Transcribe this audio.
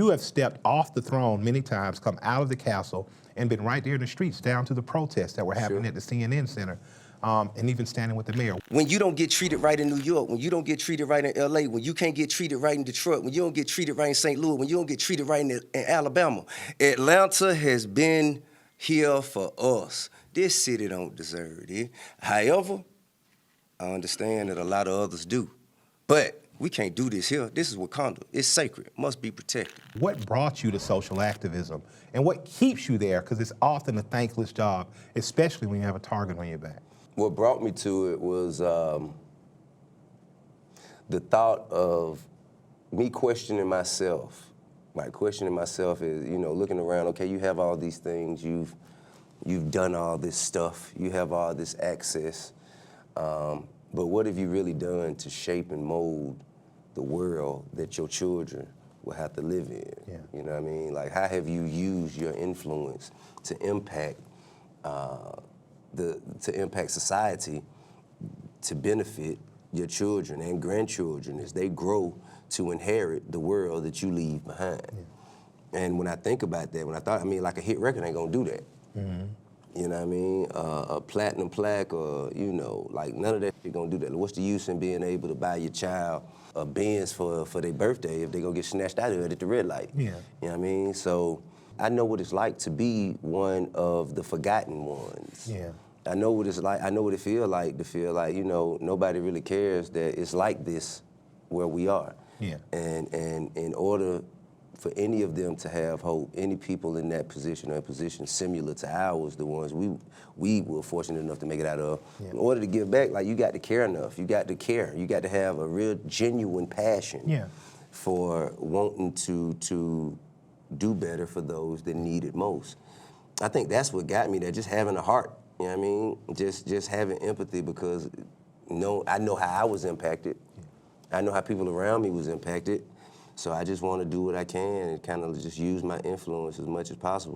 you have stepped off the throne many times, come out of the castle, and been right there in the streets down to the protests that were happening at the CNN Center, and even standing with the mayor. When you don't get treated right in New York, when you don't get treated right in LA, when you can't get treated right in Detroit, when you don't get treated right in St. Louis, when you don't get treated right in Alabama, Atlanta has been here for us. This city don't deserve it. However, I understand that a lot of others do. But we can't do this here. This is Wakanda. It's sacred. It must be protected. What brought you to social activism, and what keeps you there? Because it's often a thankless job, especially when you have a target on your back. What brought me to it was the thought of me questioning myself. Like, questioning myself is, you know, looking around, okay, you have all these things, you've done all this stuff, you have all this access, but what have you really done to shape and mold the world that your children will have to live in? Yeah. You know what I mean? Like, how have you used your influence to impact society, to benefit your children and grandchildren as they grow to inherit the world that you leave behind? Yeah. And when I think about that, like a hit record ain't gonna do that. Mm-hmm. You know what I mean? A platinum plaque or, you know, like none of that shit gonna do that. What's the use in being able to buy your child a Benz for their birthday if they gonna get snatched out of it at the red light? Yeah. You know what I mean? So I know what it's like to be one of the forgotten ones. Yeah. I know what it's like, I know what it feels like to feel like, you know, nobody really cares that it's like this where we are. Yeah. And in order for any of them to have hope, any people in that position or a position similar to ours, the ones we were fortunate enough to make it out of, yeah, in order to give back, like, you got to care enough. You got to care. You got to have a real genuine passion, yeah, for wanting to do better for those that need it most. I think that's what got me there, just having a heart. You know what I mean? Just having empathy, because I know how I was impacted. I know how people around me was impacted. So I just want to do what I can and kind of just use my influence as much as possible.